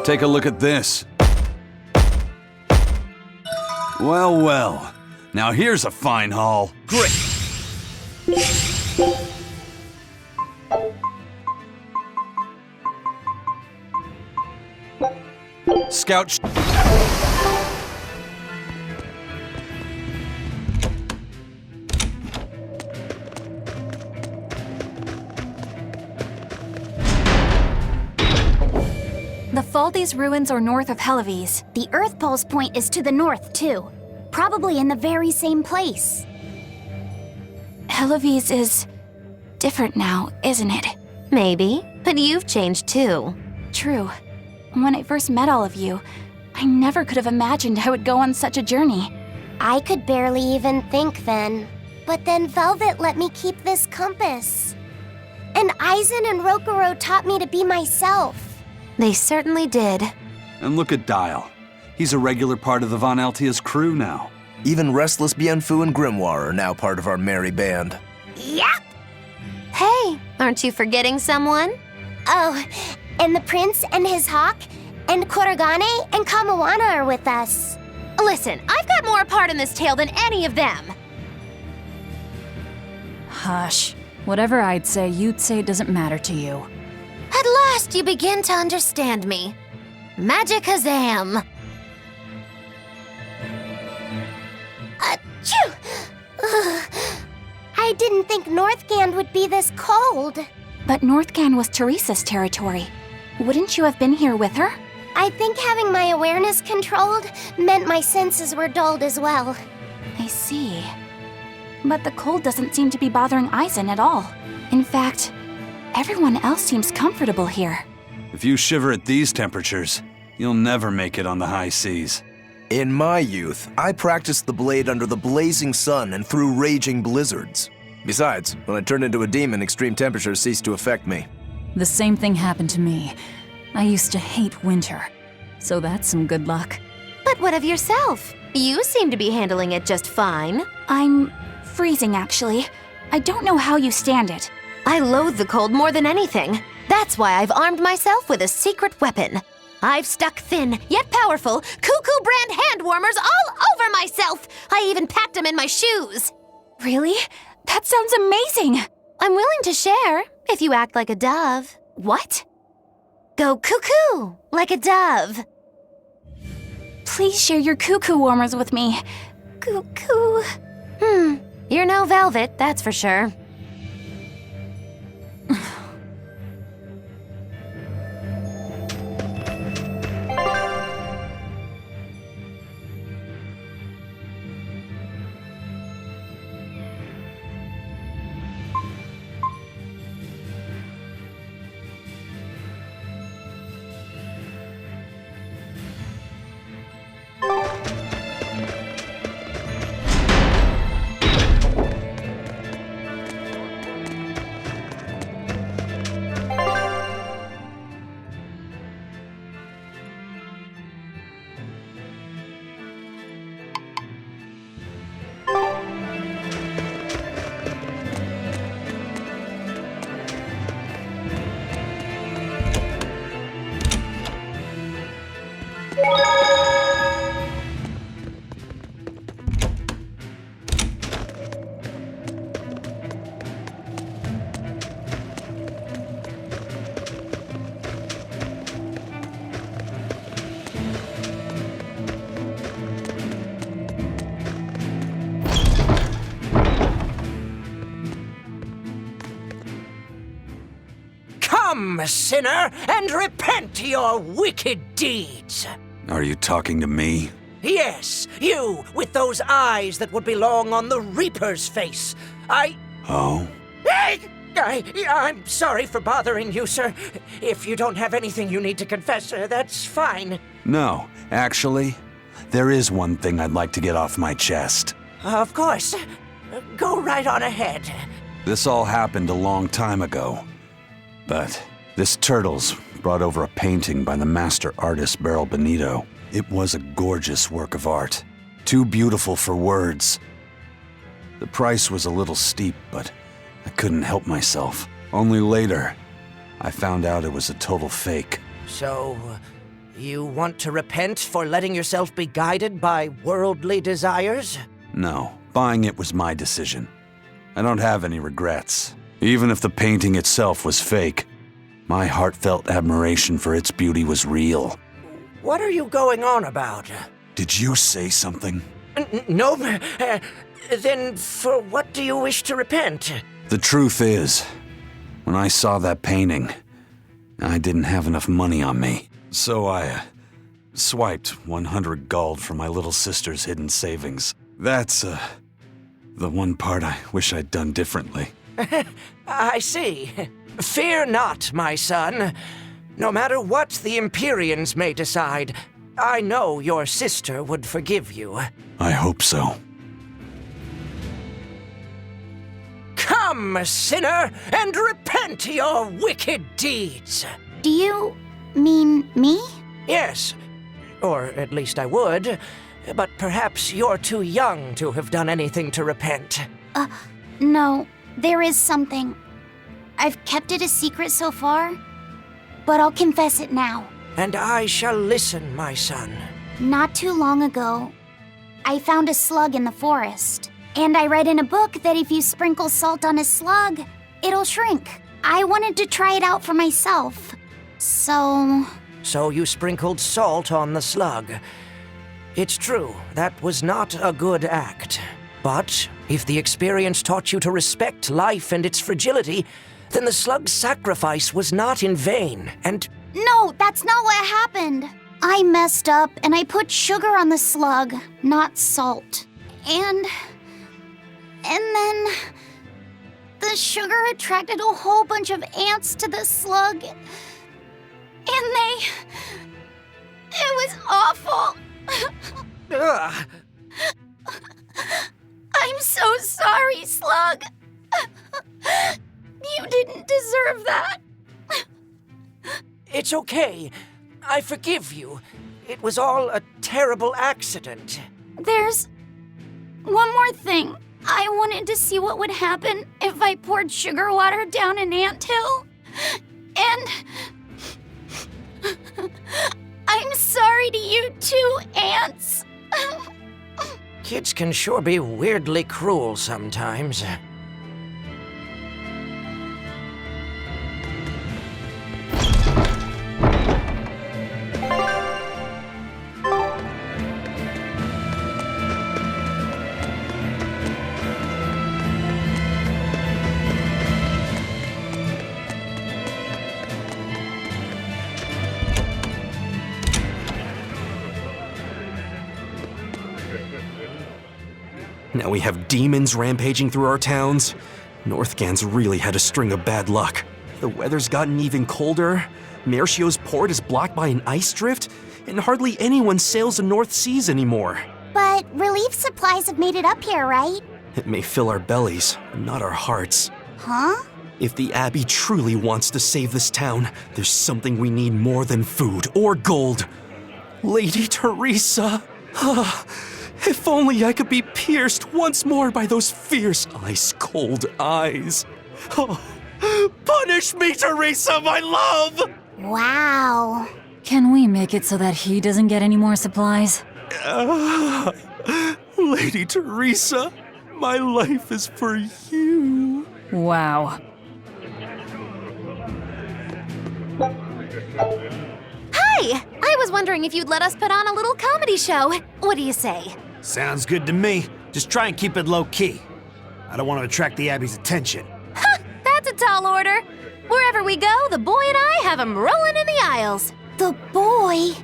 Take a look at this. Well, well. Now here's a fine haul. Great! Scout. The Faldi's ruins are north of Helives. The Earth Pulse point is to the north, too. Probably in the very same place. Helives is different now, isn't it? Maybe, but you've changed too. True. When I first met all of you, I never could have imagined I would go on such a journey. I could barely even think then. But then Velvet let me keep this compass. And Aizen and Rokuro taught me to be myself. They certainly did. And look at Dial. He's a regular part of the Von Altia's crew now. Even Restless Bienfu and Grimoire are now part of our merry band. Yep! Hey, aren't you forgetting someone? Oh, and the prince and his hawk, and Kurogane and Kamawana are with us. Listen, I've got more part in this tale than any of them. Hush. Whatever I'd say, you'd say it doesn't matter to you. At last you begin to understand me. Magicazam! Achoo! Ugh. I didn't think Northgand would be this cold. But Northgand was Teresa's territory. Wouldn't you have been here with her? I think having my awareness controlled meant my senses were dulled as well. I see. But the cold doesn't seem to be bothering Aizen at all. In fact, everyone else seems comfortable here. If you shiver at these temperatures, you'll never make it on the high seas. In my youth, I practiced the blade under the blazing sun and through raging blizzards. Besides, when I turned into a demon, extreme temperatures ceased to affect me. The same thing happened to me. I used to hate winter. So that's some good luck. But what of yourself? You seem to be handling it just fine. I'm freezing, actually. I don't know how you stand it. I loathe the cold more than anything. That's why I've armed myself with a secret weapon. I've stuck thin, yet powerful, Cuckoo brand hand warmers all over myself. I even packed them in my shoes. Really? That sounds amazing! I'm willing to share, if you act like a dove. What? Go cuckoo, like a dove. Please share your cuckoo warmers with me. Cuckoo. You're no velvet, that's for sure. Come, sinner, and repent your wicked deeds. Are you talking to me? Yes, you, with those eyes that would belong on the Reaper's face. Oh? I'm sorry for bothering you, sir. If you don't have anything you need to confess, that's fine. No, actually, there is one thing I'd like to get off my chest. Of course. Go right on ahead. This all happened a long time ago. But this Turtles brought over a painting by the master artist Beryl Benito. It was a gorgeous work of art. Too beautiful for words. The price was a little steep, but I couldn't help myself. Only later, I found out it was a total fake. So, you want to repent for letting yourself be guided by worldly desires? No, buying it was my decision. I don't have any regrets. Even if the painting itself was fake, my heartfelt admiration for its beauty was real. What are you going on about? Did you say something? No, then for what do you wish to repent? The truth is, when I saw that painting, I didn't have enough money on me. So I swiped 100 gold from my little sister's hidden savings. That's the one part I wish I'd done differently. I see. Fear not, my son. No matter what the Empyreans may decide, I know your sister would forgive you. I hope so. Come, sinner, and repent your wicked deeds. Do you mean me? Yes, or at least I would, but perhaps you're too young to have done anything to repent. No, there is something. I've kept it a secret so far, but I'll confess it now. And I shall listen, my son. Not too long ago, I found a slug in the forest. And I read in a book that if you sprinkle salt on a slug, it'll shrink. I wanted to try it out for myself. So you sprinkled salt on the slug. It's true, that was not a good act. But if the experience taught you to respect life and its fragility, then the slug's sacrifice was not in vain, and... No, that's not what happened. I messed up and I put sugar on the slug, not salt. And then the sugar attracted a whole bunch of ants to the slug. And it was awful. Ugh. I'm so sorry, Slug. You didn't deserve that. It's okay. I forgive you. It was all a terrible accident. There's one more thing. I wanted to see what would happen if I poured sugar water down an anthill. And I'm sorry to you too, ants. Kids can sure be weirdly cruel sometimes. Now we have demons rampaging through our towns. Northgan's really had a string of bad luck. The weather's gotten even colder, Mercio's port is blocked by an ice drift, and hardly anyone sails the North Seas anymore. But relief supplies have made it up here, right? It may fill our bellies, but not our hearts. Huh? If the Abbey truly wants to save this town, there's something we need more than food or gold. Lady Teresa! If only I could be pierced once more by those fierce, ice-cold eyes. Oh, punish me, Teresa, my love! Wow. Can we make it so that he doesn't get any more supplies? Lady Teresa, my life is for you. Wow. Hi! I was wondering if you'd let us put on a little comedy show. What do you say? Sounds good to me. Just try and keep it low-key. I don't want to attract the Abbey's attention. Ha! That's a tall order. Wherever we go, the boy and I have 'em rolling in the aisles. The boy?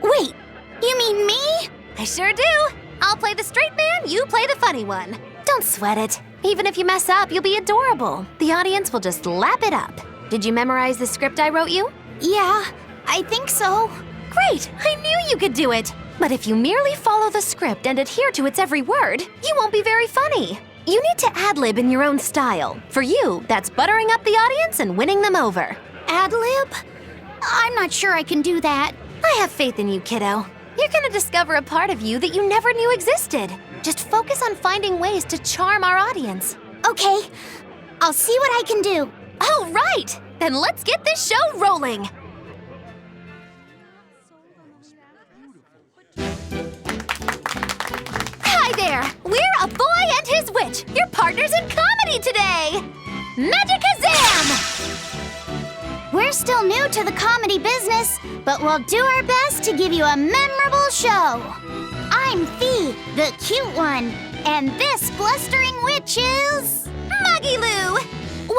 Wait, you mean me? I sure do. I'll play the straight man, you play the funny one. Don't sweat it. Even if you mess up, you'll be adorable. The audience will just lap it up. Did you memorize the script I wrote you? Yeah, I think so. Great! I knew you could do it! But if you merely follow the script and adhere to its every word, you won't be very funny. You need to ad-lib in your own style. For you, that's buttering up the audience and winning them over. Ad-lib? I'm not sure I can do that. I have faith in you, kiddo. You're gonna discover a part of you that you never knew existed. Just focus on finding ways to charm our audience. Okay, I'll see what I can do. All right! Then let's get this show rolling! it! Your partner's in comedy today! Magicazam! We're still new to the comedy business, but we'll do our best to give you a memorable show. I'm Fee, the cute one, and this blustering witch is... Maggie-Loo!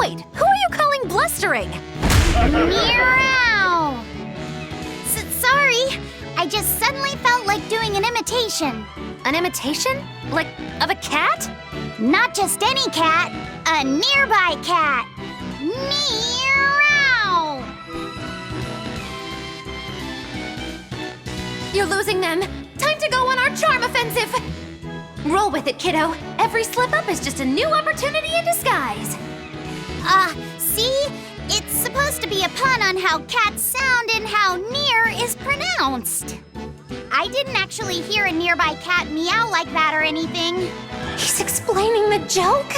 Wait, who are you calling blustering? Meow! Sorry, I just suddenly felt like doing an imitation. An imitation? Like, of a cat? Not just any cat, a nearby cat. Meow! You're losing them. Time to go on our charm offensive. Roll with it, kiddo. Every slip-up is just a new opportunity in disguise. See? It's supposed to be a pun on how cats sound and how near is pronounced. I didn't actually hear a nearby cat meow like that or anything. He's explaining the joke?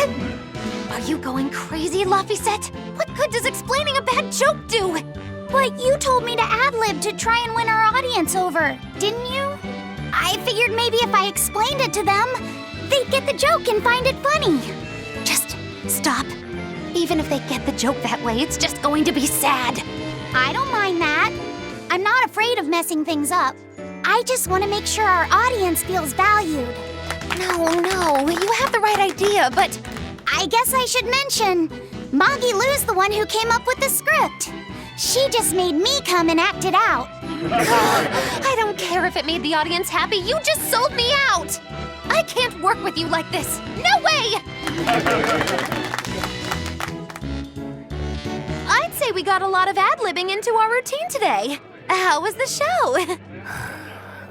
Are you going crazy, Laphicet? What good does explaining a bad joke do? But you told me to ad-lib to try and win our audience over, didn't you? I figured maybe if I explained it to them, they'd get the joke and find it funny. Just stop. Even if they get the joke that way, it's just going to be sad. I don't mind that. I'm not afraid of messing things up. I just want to make sure our audience feels valued. No, you have the right idea, but... I guess I should mention, Maggie-Loo's the one who came up with the script. She just made me come and act it out. I don't care if it made the audience happy, you just sold me out! I can't work with you like this. No way! I'd say we got a lot of ad-libbing into our routine today. How was the show?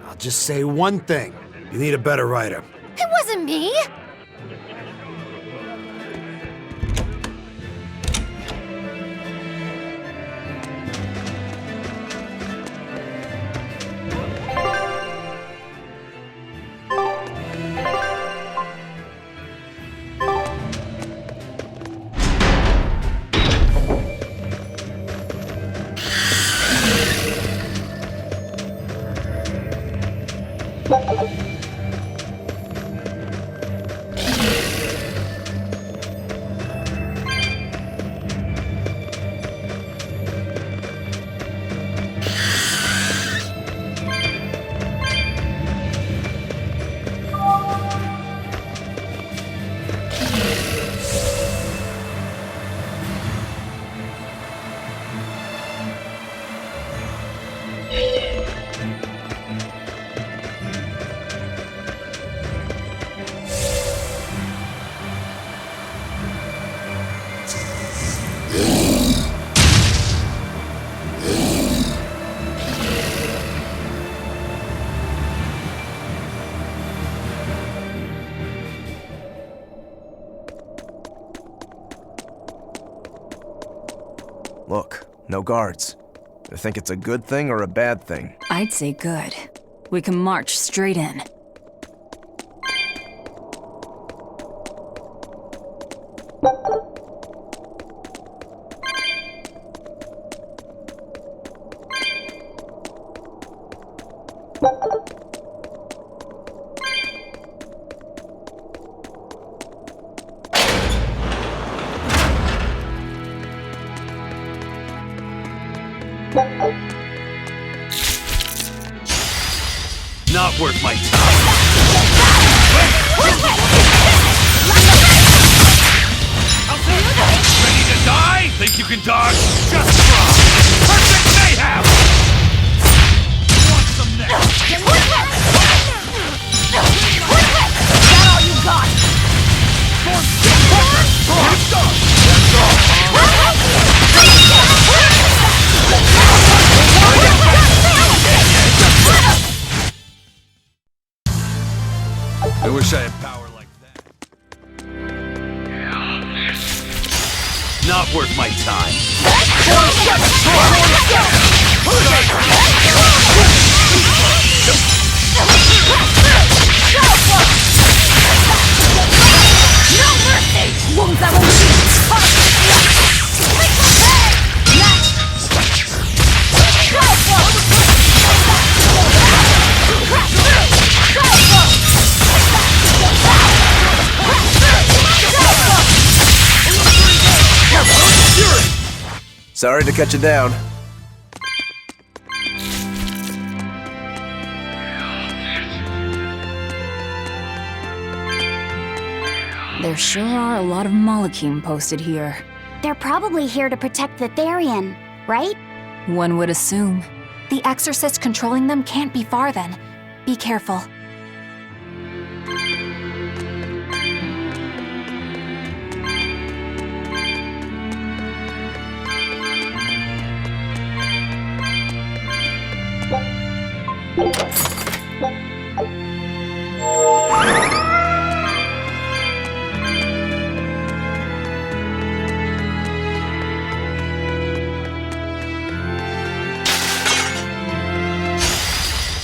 I'll just say one thing. You need a better writer. It wasn't me. Look, no guards. I think it's a good thing or a bad thing. I'd say good. We can march straight in. Not worth my time. Ready to die? Think you can dodge? Just try. Perfect mayhem! Want some next? Is that all you got? I wish I had power like that. Not worth my time. Sorry to cut you down. There sure are a lot of Malachim posted here. They're probably here to protect the Therian, right? One would assume. The exorcist controlling them can't be far then. Be careful.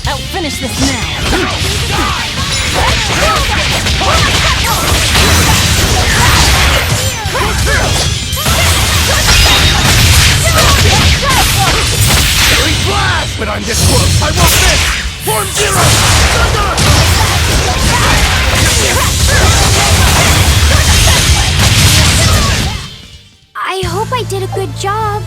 I'll finish this now. When I'm this close, I want this! Form Zero! I hope I did a good job.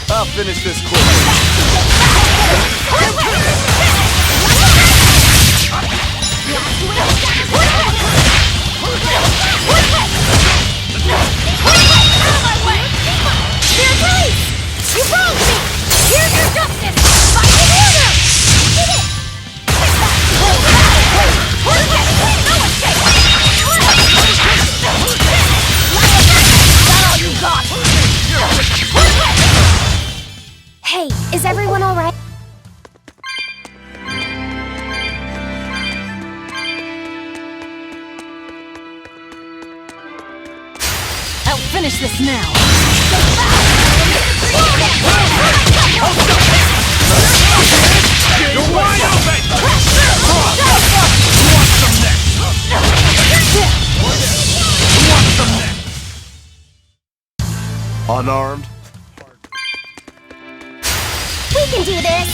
I'll finish this quick. Hey, is everyone all right? I'll finish this now. You're wide open! Unarmed? We can do this!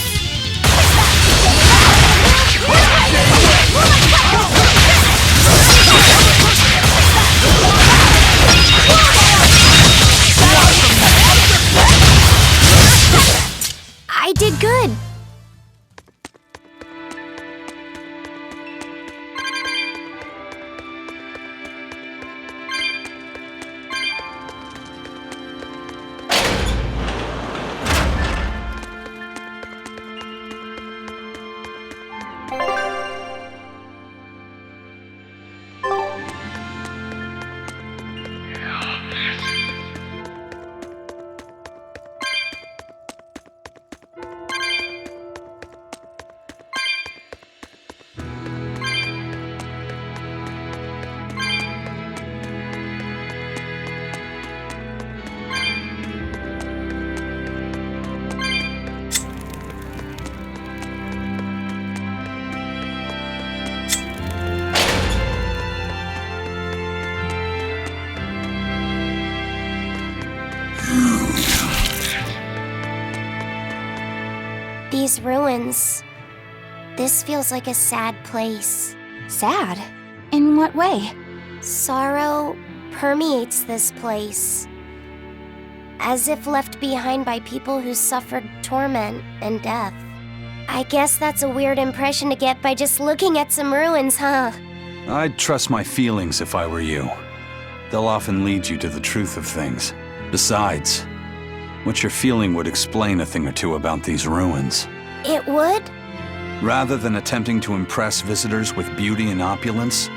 I did good! These ruins. This feels like a sad place. Sad? In what way? Sorrow permeates this place. As if left behind by people who suffered torment and death. I guess that's a weird impression to get by just looking at some ruins, huh? I'd trust my feelings if I were you. They'll often lead you to the truth of things. Besides, what you're feeling would explain a thing or two about these ruins. It would? Rather than attempting to impress visitors with beauty and opulence,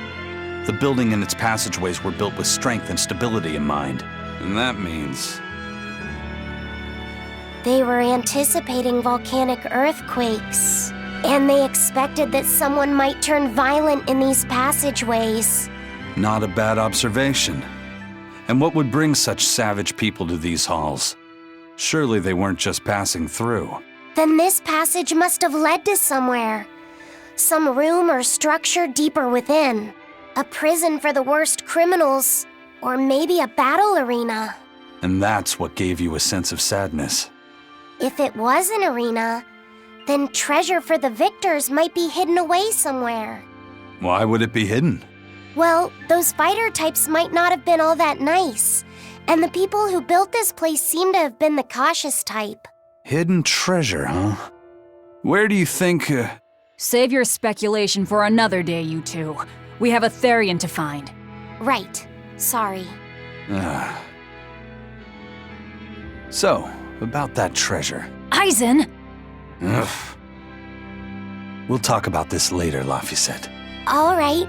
the building and its passageways were built with strength and stability in mind. And that means... They were anticipating volcanic earthquakes. And they expected that someone might turn violent in these passageways. Not a bad observation. And what would bring such savage people to these halls? Surely they weren't just passing through. Then this passage must have led to somewhere. Some room or structure deeper within. A prison for the worst criminals. Or maybe a battle arena. And that's what gave you a sense of sadness. If it was an arena, then treasure for the victors might be hidden away somewhere. Why would it be hidden? Well, those fighter types might not have been all that nice. And the people who built this place seem to have been the cautious type. Hidden treasure, huh? Where do you think, Save your speculation for another day, you two. We have a Therian to find. Right. Sorry. So, about that treasure. Aizen! Ugh. We'll talk about this later, Laphicet. All right.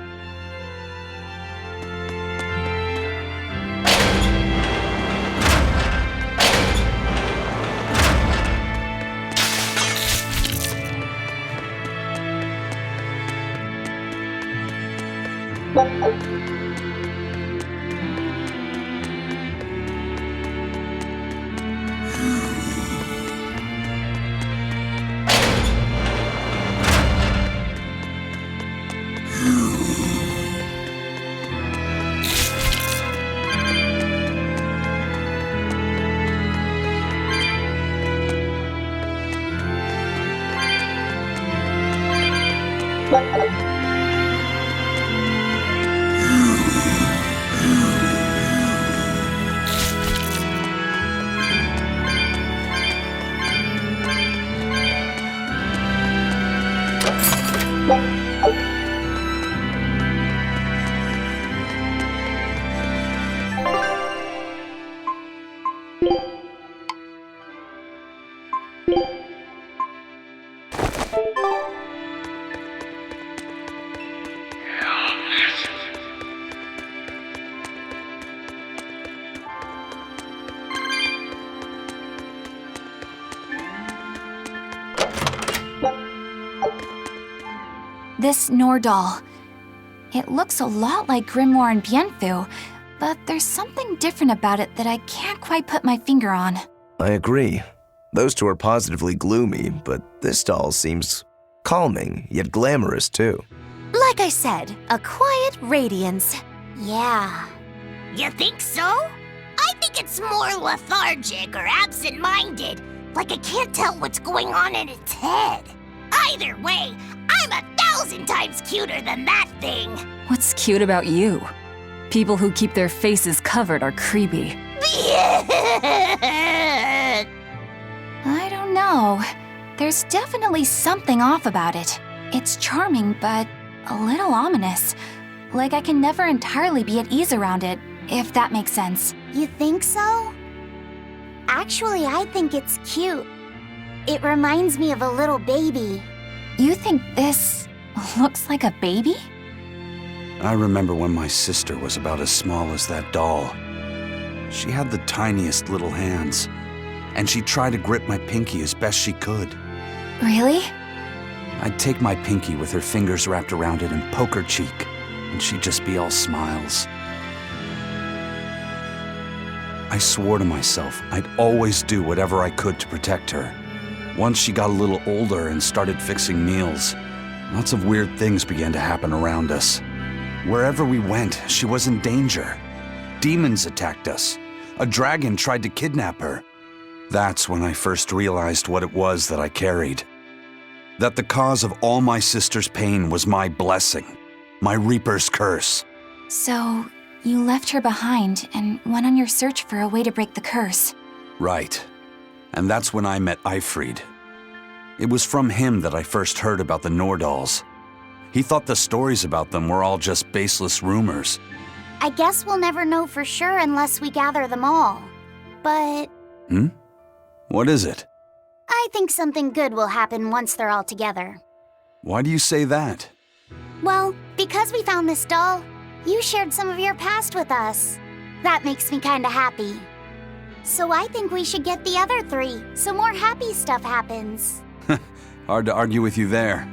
This Nordal. It looks a lot like Grimoire and Bienfu, but there's something different about it that I can't quite put my finger on. I agree. Those two are positively gloomy, but this doll seems calming, yet glamorous too. Like I said, a quiet radiance. Yeah. You think so? I think it's more lethargic or absent-minded, like I can't tell what's going on in its head. Either way, I'm 1,000 times cuter than that thing. What's cute about you? People who keep their faces covered are creepy. I don't know. There's definitely something off about it. It's charming, but a little ominous. Like I can never entirely be at ease around it, if that makes sense. You think so? Actually, I think it's cute. It reminds me of a little baby. You think this looks like a baby? I remember when my sister was about as small as that doll. She had the tiniest little hands, and she tried to grip my pinky as best she could. Really? I'd take my pinky with her fingers wrapped around it and poke her cheek, and she'd just be all smiles. I swore to myself I'd always do whatever I could to protect her. Once she got a little older and started fixing meals, lots of weird things began to happen around us. Wherever we went, she was in danger. Demons attacked us. A dragon tried to kidnap her. That's when I first realized what it was that I carried. That the cause of all my sister's pain was my blessing, my Reaper's curse. So, you left her behind and went on your search for a way to break the curse. Right. And that's when I met Eifried. It was from him that I first heard about the Nordals. He thought the stories about them were all just baseless rumors. I guess we'll never know for sure unless we gather them all. But What is it? I think something good will happen once they're all together. Why do you say that? Well, because we found this doll, you shared some of your past with us. That makes me kinda happy. So I think we should get the other three, so more happy stuff happens. Hard to argue with you there.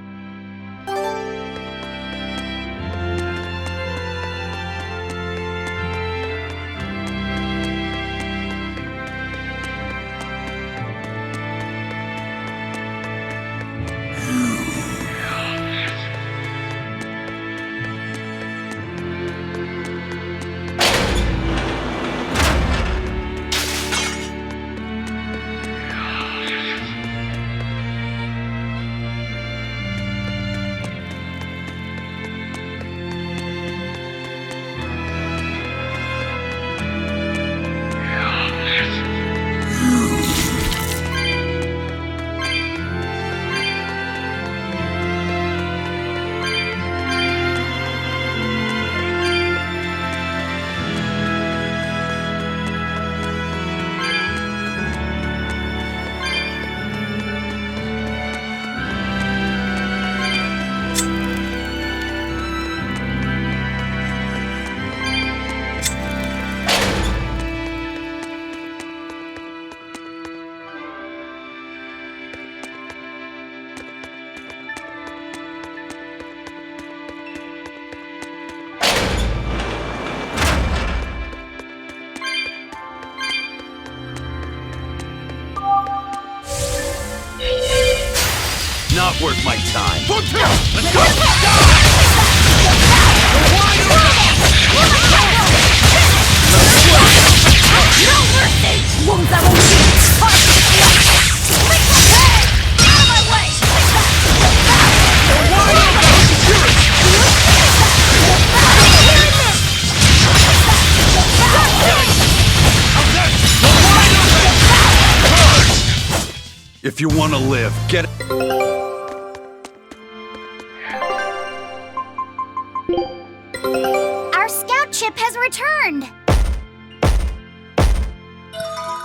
not worth my time. Let's go! No mercy! Wounds that will lead far to the Out of my way! If you want to live, get it. Our scout ship has returned.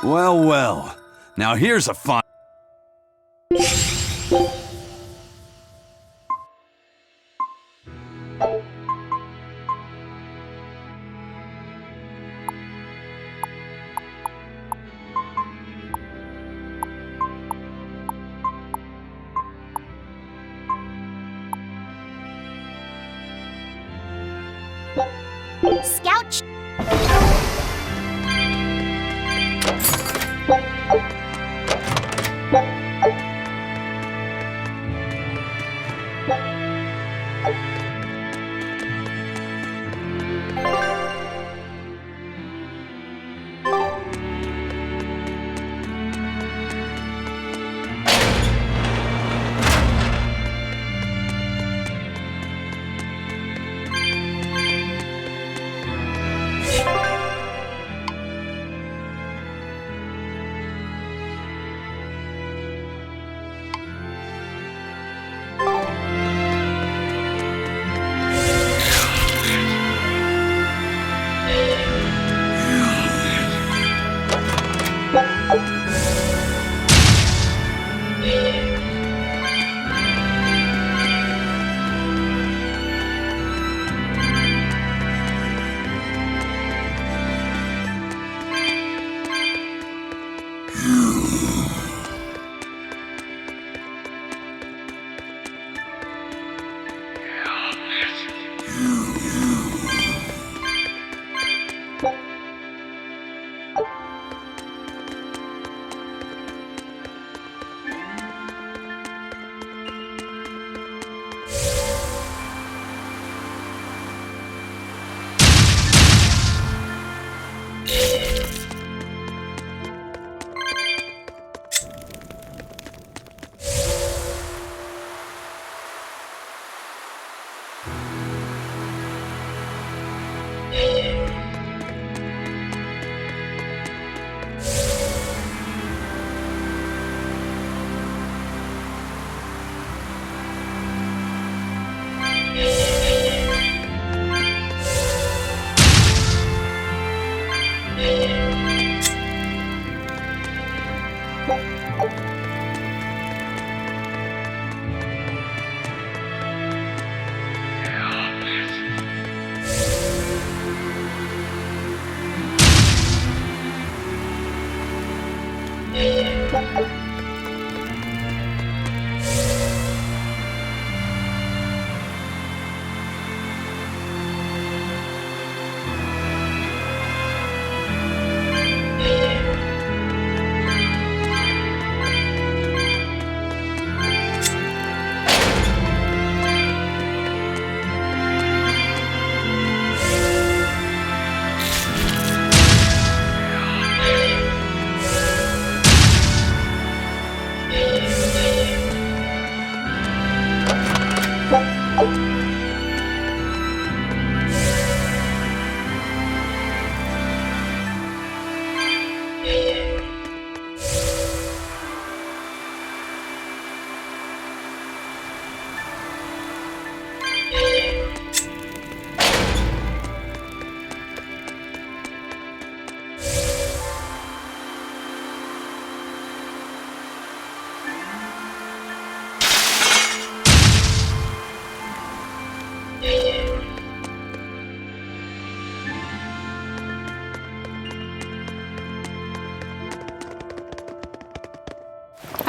Well, well. Now here's a fun. Scout.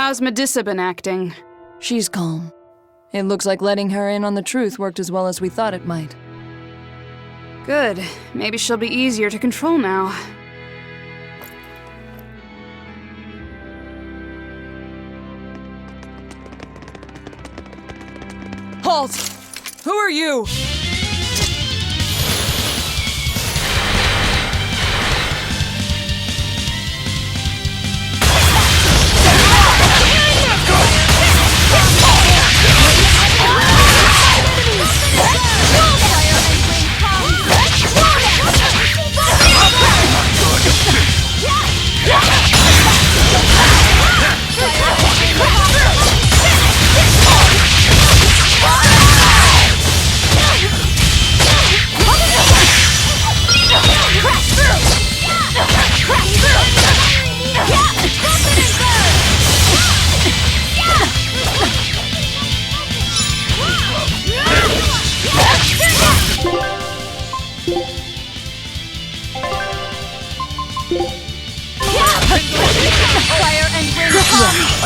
How's Medissa been acting? She's calm. It looks like letting her in on the truth worked as well as we thought it might. Good. Maybe she'll be easier to control now. Halt! Who are you?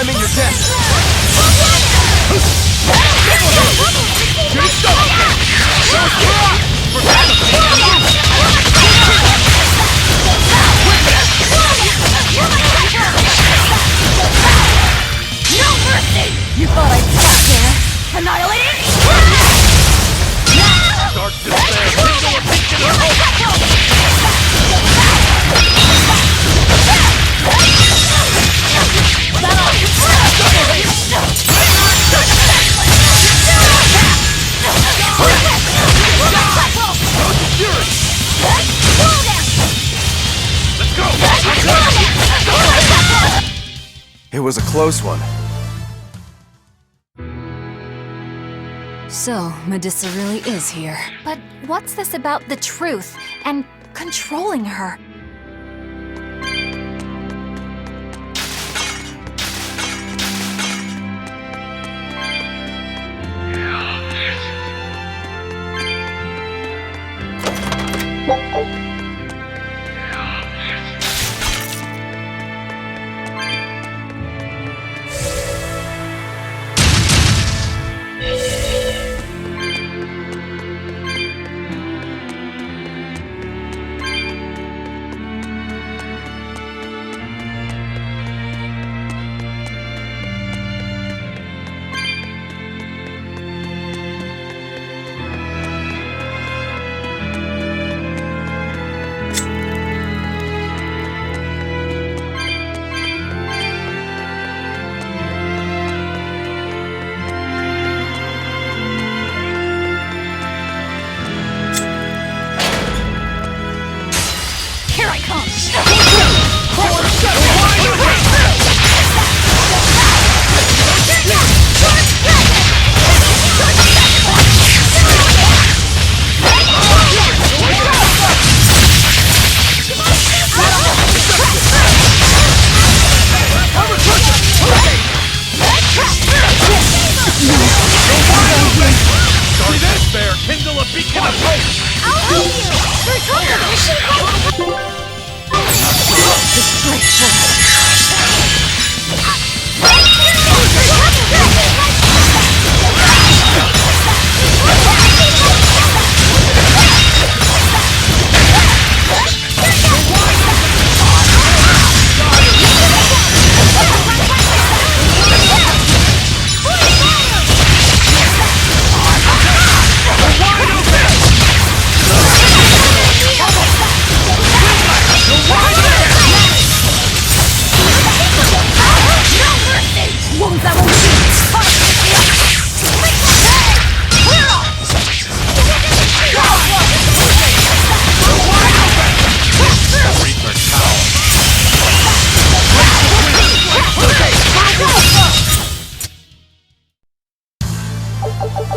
I'm in your debt. You thought I'd stop there? Annihilate it! Start It was a close one. So, Medusa really is here. But what's this about the truth and controlling her?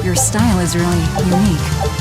Your style is really unique.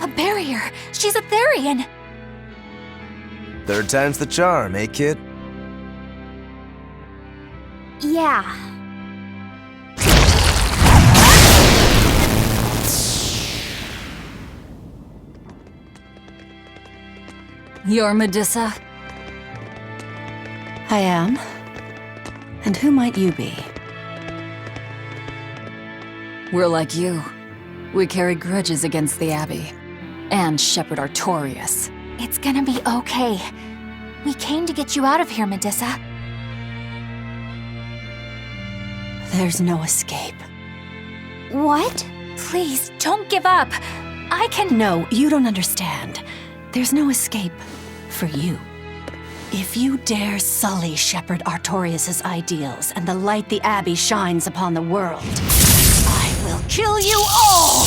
A barrier! She's a Therian! Third time's the charm, eh, kid? Yeah. You're Medusa? I am. And who might you be? We're like you. We carry grudges against the Abbey. And Shepherd Artorias. It's gonna be okay. We came to get you out of here, Medusa. There's no escape. What? Please, don't give up. I can— No, you don't understand. There's no escape for you. If you dare sully Shepherd Artorias' ideals and the light the Abbey shines upon the world, I will kill you all!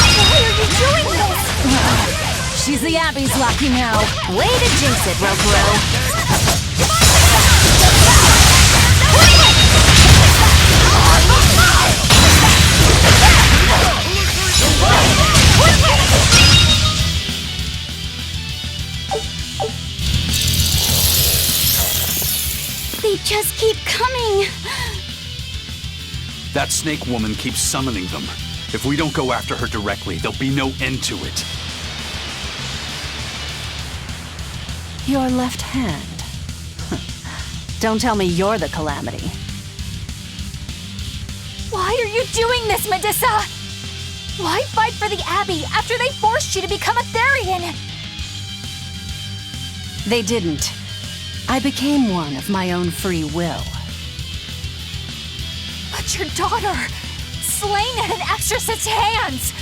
Why are you doing this? She's the Abbey's lucky now. Way to jinx it, Rokuro. They just keep coming. That snake woman keeps summoning them. If we don't go after her directly, there'll be no end to it. Your left hand. Don't tell me you're the calamity. Why are you doing this, Medusa? Why fight for the Abbey after they forced you to become a Therian? They didn't. I became one of my own free will. But your daughter, slain at an exorcist's hands!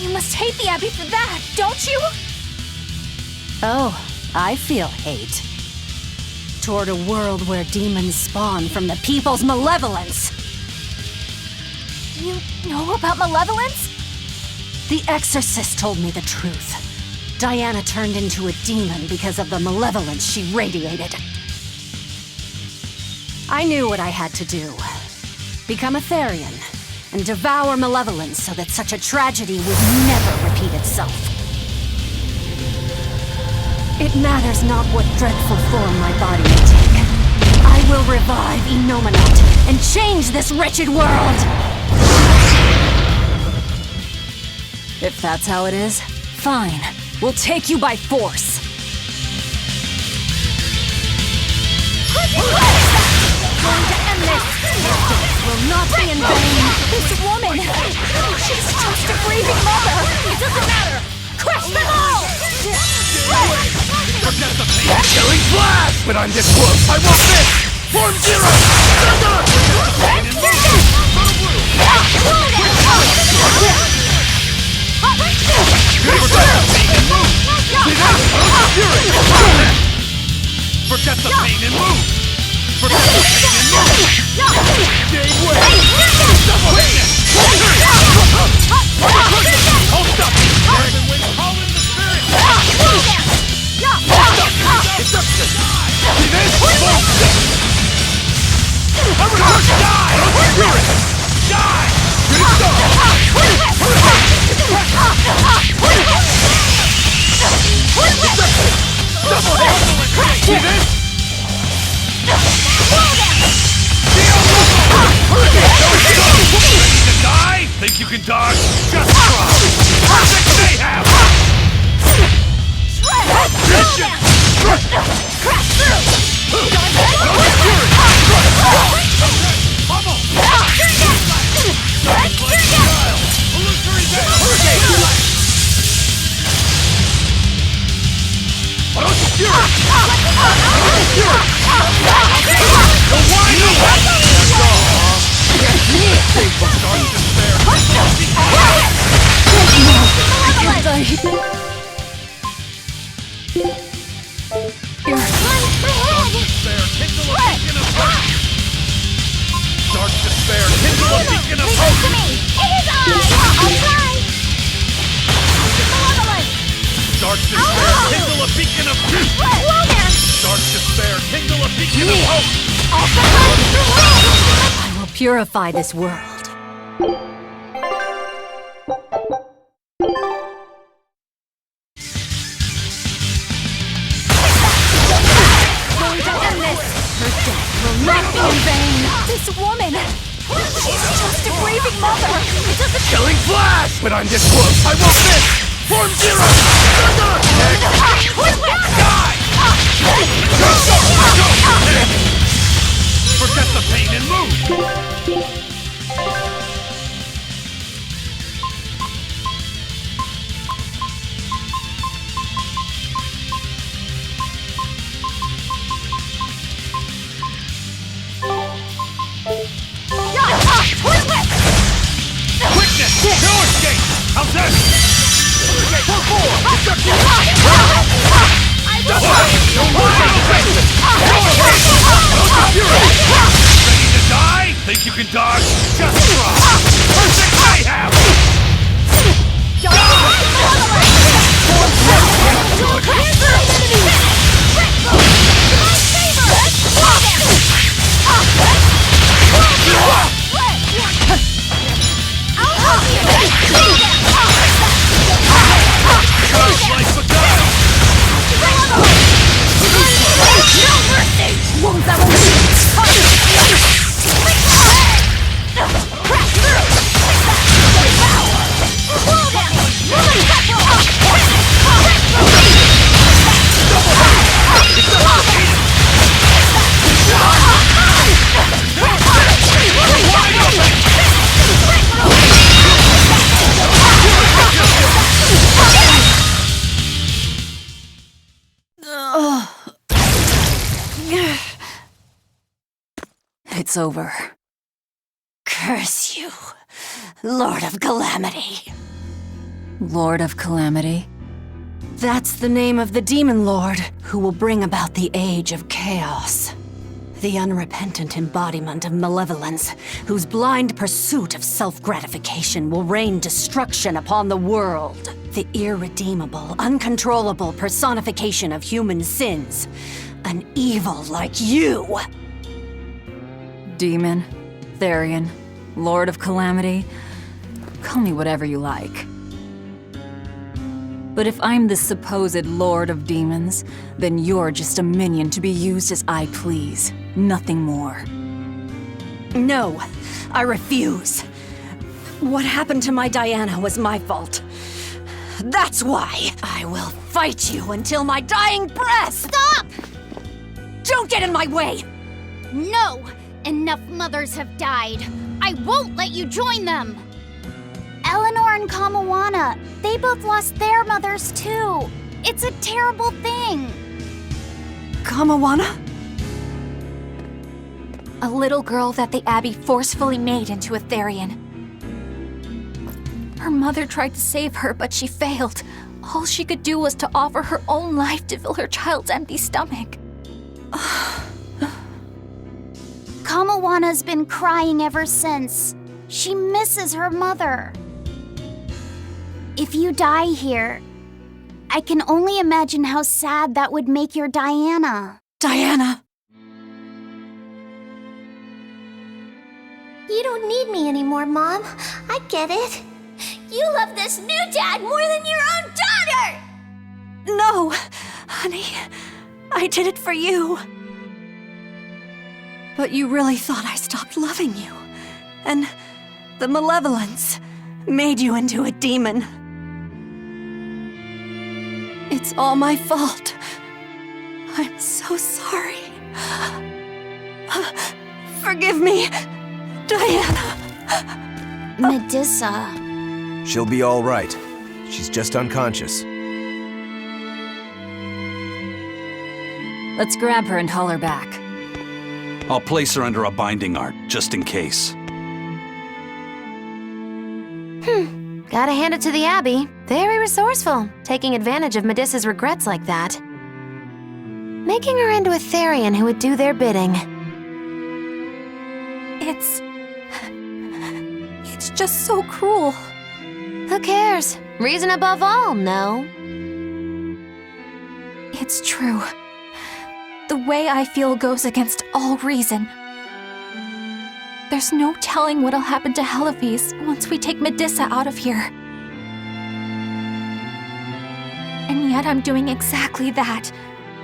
You must hate the Abbey for that, don't you? Oh, I feel hate. Toward a world where demons spawn from the people's malevolence. You know about malevolence? The exorcist told me the truth. Diana turned into a demon because of the malevolence she radiated. I knew what I had to do. Become a Therian, and devour malevolence so that such a tragedy would never repeat itself. It matters not what dreadful form my body may take. I will revive Enominat and change this wretched world! If that's how it is, fine. We'll take you by force. Going to end this! Will not be in vain! This woman! She's just a grieving mother! It doesn't matter! Crush them all! Killing blast! But I'm this close! I won't miss! Form zero! Forget the pain and move! Think you can dodge? Just try! Perfect mayhem! Mission! Crash through! Pummel! Illusory veil! The wine Dark despair, kindle a beacon of hope! To me! It is I! I'll try! Malevolent! Dark despair, kindle a beacon of truth! Whoa there! Dark despair, kindle a beacon of hope! I will purify this world. Not be in vain! This woman! She's just a grieving mother! It doesn't... Killing flash! When I'm this close, I won't miss! Form zero! Die! Forget the pain and move! Quickness! No escape! How's that? Ready to die? Think you can dodge? Just try! Perfect mayhem! It's over. Curse you, Lord of Calamity. Lord of Calamity? That's the name of the Demon Lord who will bring about the Age of Chaos. The unrepentant embodiment of malevolence, whose blind pursuit of self-gratification will rain destruction upon the world. The irredeemable, uncontrollable personification of human sins. An evil like you! Demon, Therian, Lord of Calamity, call me whatever you like. But if I'm the supposed Lord of Demons, then you're just a minion to be used as I please, nothing more. No, I refuse. What happened to my Diana was my fault. That's why I will fight you until my dying breath! Stop! Don't get in my way! No! Enough mothers have died. I won't let you join them! Eleanor and Kamawana, they both lost their mothers too. It's a terrible thing. Kamawana? A little girl that the Abbey forcefully made into a Therian. Her mother tried to save her, but she failed. All she could do was to offer her own life to fill her child's empty stomach. Moana's been crying ever since. She misses her mother. If you die here, I can only imagine how sad that would make your Diana. Diana! You don't need me anymore, Mom. I get it. You love this new dad more than your own daughter! No! Honey, I did it for you. But you really thought I stopped loving you. And the malevolence made you into a demon. It's all my fault. I'm so sorry. Forgive me, Diana. Medissa. She'll be all right. She's just unconscious. Let's grab her and haul her back. I'll place her under a binding art, just in case. Gotta hand it to the Abbey. Very resourceful, taking advantage of Medissa's regrets like that. Making her into a Therian who would do their bidding. It's just so cruel. Who cares? Reason above all, no? It's true. The way I feel goes against all reason. There's no telling what'll happen to Heliphys once we take Medissa out of here. And yet I'm doing exactly that,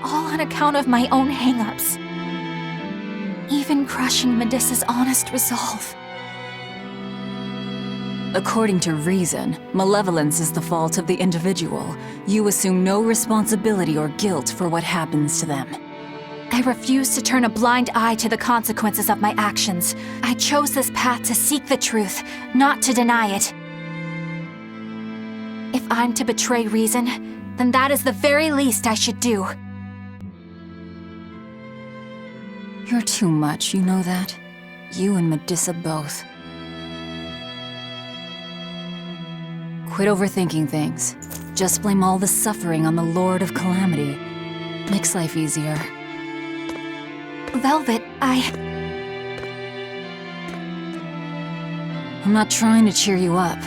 all on account of my own hang-ups. Even crushing Medissa's honest resolve. According to reason, malevolence is the fault of the individual. You assume no responsibility or guilt for what happens to them. I refuse to turn a blind eye to the consequences of my actions. I chose this path to seek the truth, not to deny it. If I'm to betray reason, then that is the very least I should do. You're too much, you know that? You and Medissa both. Quit overthinking things. Just blame all the suffering on the Lord of Calamity. Makes life easier. Velvet, I'm not trying to cheer you up.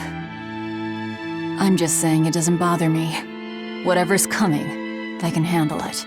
I'm just saying it doesn't bother me. Whatever's coming, I can handle it.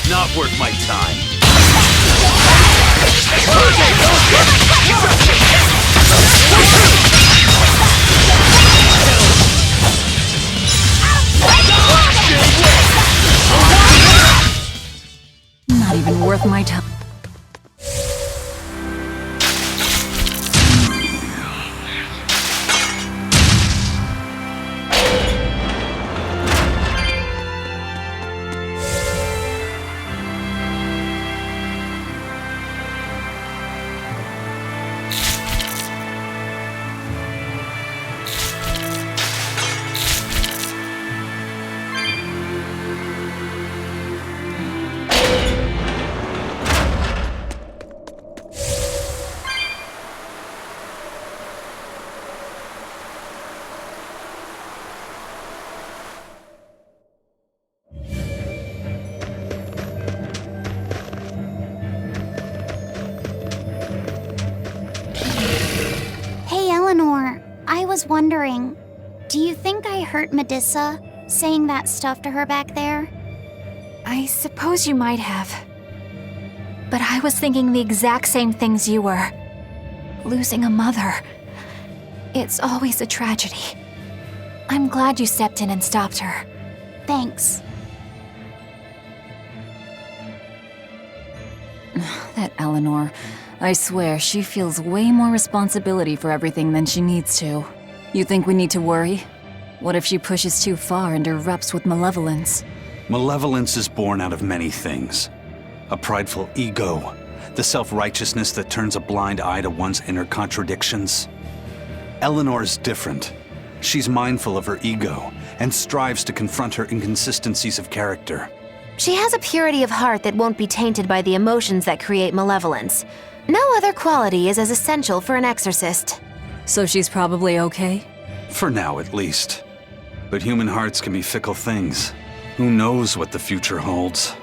Not worth my time. was wondering, do you think I hurt Medusa, saying that stuff to her back there? I suppose you might have. But I was thinking the exact same things you were. Losing a mother. It's always a tragedy. I'm glad you stepped in and stopped her. Thanks. That Eleanor. I swear, she feels way more responsibility for everything than she needs to. You think we need to worry? What if she pushes too far and erupts with malevolence? Malevolence is born out of many things. A prideful ego, the self-righteousness that turns a blind eye to one's inner contradictions. Eleanor is different. She's mindful of her ego and strives to confront her inconsistencies of character. She has a purity of heart that won't be tainted by the emotions that create malevolence. No other quality is as essential for an exorcist. So she's probably okay? For now, at least. But human hearts can be fickle things. Who knows what the future holds?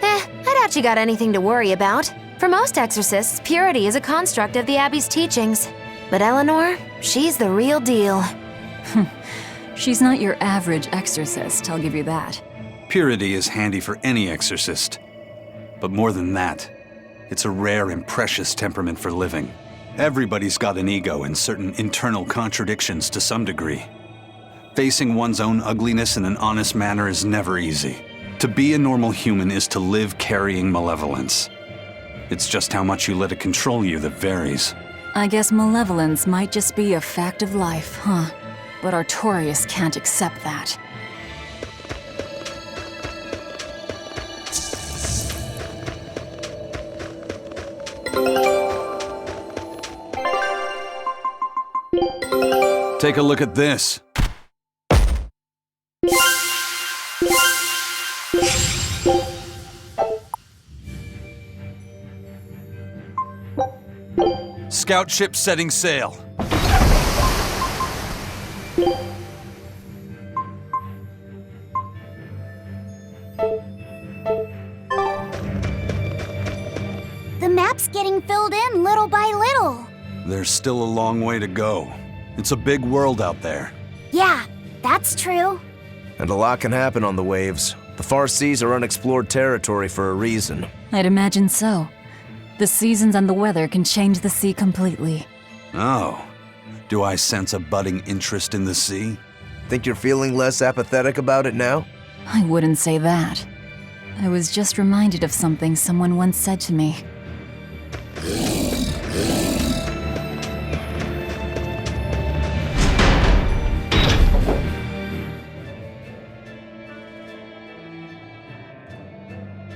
I doubt you got anything to worry about. For most exorcists, purity is a construct of the Abbey's teachings. But Eleanor, she's the real deal. She's not your average exorcist, I'll give you that. Purity is handy for any exorcist. But more than that, it's a rare and precious temperament for living. Everybody's got an ego and certain internal contradictions to some degree. Facing one's own ugliness in an honest manner is never easy. To be a normal human is to live carrying malevolence. It's just how much you let it control you that varies. I guess malevolence might just be a fact of life, huh? But Artorias can't accept that. Take a look at this. Scout ship setting sail. The map's getting filled in little by little. There's still a long way to go. It's a big world out there. Yeah, that's true. And a lot can happen on the waves. The far seas are unexplored territory for a reason. I'd imagine so. The seasons and the weather can change the sea completely. Oh. Do I sense a budding interest in the sea? Think you're feeling less apathetic about it now? I wouldn't say that. I was just reminded of something someone once said to me.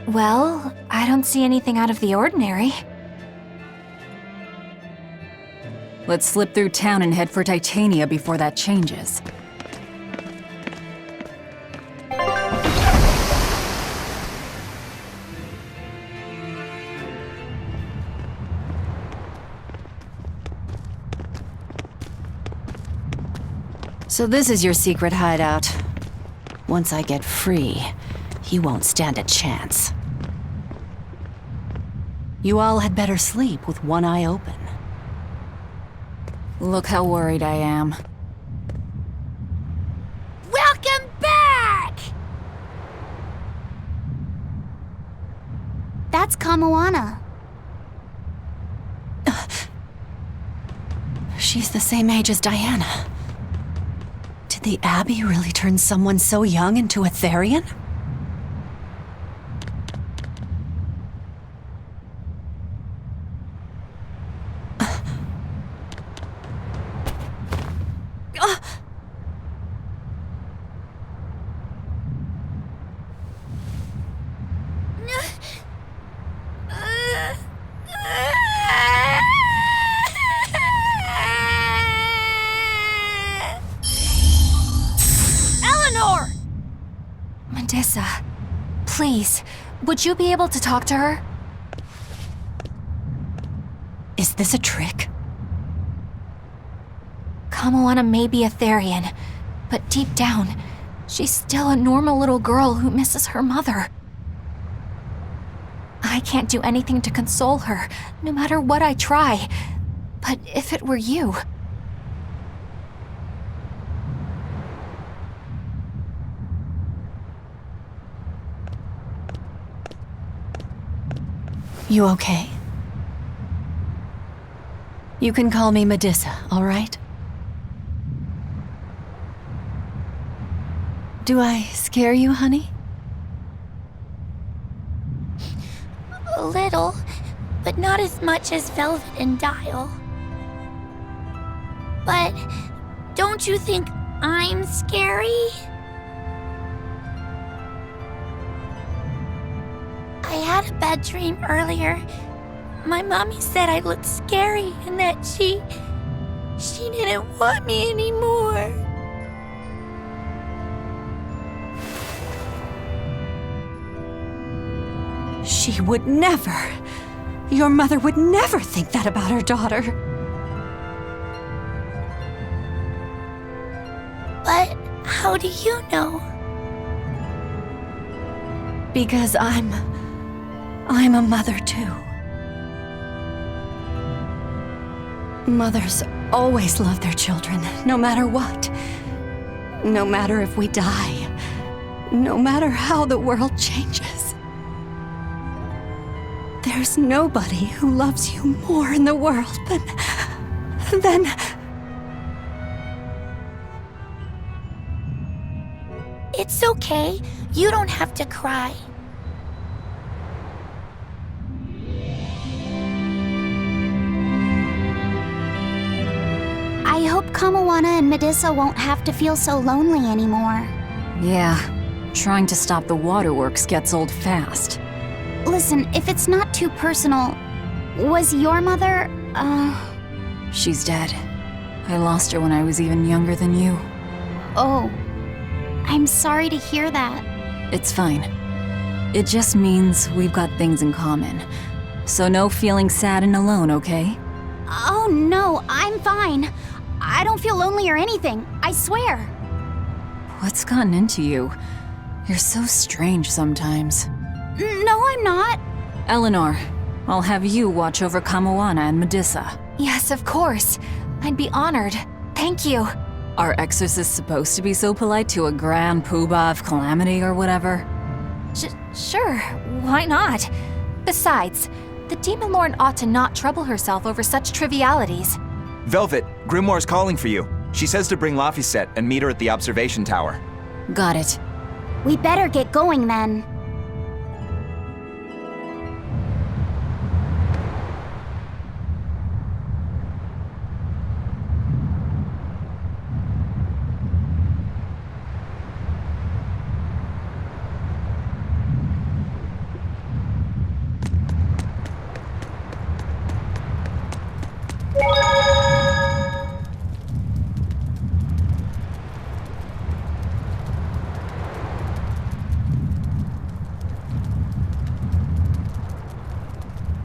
Well, I don't see anything out of the ordinary. Let's slip through town and head for Titania before that changes. So this is your secret hideout. Once I get free, you won't stand a chance. You all had better sleep with one eye open. Look how worried I am. Welcome back! That's Kamoana. She's the same age as Diana. Did the Abbey really turn someone so young into a Therian? Medusa, please, would you be able to talk to her? Is this a trick? Kamoana may be a Therian, but deep down, she's still a normal little girl who misses her mother. I can't do anything to console her, no matter what I try. But if it were you... You okay? You can call me Medusa, all right? Do I scare you, honey? A little, but not as much as Velvet and Dial. But don't you think I'm scary? I had a bad dream earlier. My mommy said I looked scary and that she didn't want me anymore. She would never. Your mother would never think that about her daughter. But how do you know? Because I'm a mother too. Mothers always love their children, no matter what. No matter if we die. No matter how the world changes. There's nobody who loves you more in the world than... It's okay. You don't have to cry. I hope Kamawana and Medusa won't have to feel so lonely anymore. Yeah, trying to stop the waterworks gets old fast. Listen, if it's not too personal, was your mother, She's dead. I lost her when I was even younger than you. Oh, I'm sorry to hear that. It's fine. It just means we've got things in common. So no feeling sad and alone, okay? Oh no, I'm fine. I don't feel lonely or anything, I swear. What's gotten into you? You're so strange sometimes. No, I'm not. Eleanor, I'll have you watch over Kamawana and Medusa. Yes, of course. I'd be honored. Thank you. Are exorcists supposed to be so polite to a grand poobah of calamity or whatever? Sure, why not? Besides, the Demon Lord ought to not trouble herself over such trivialities. Velvet, Grimoire's calling for you. She says to bring Laphicet and meet her at the observation tower. Got it. We better get going then.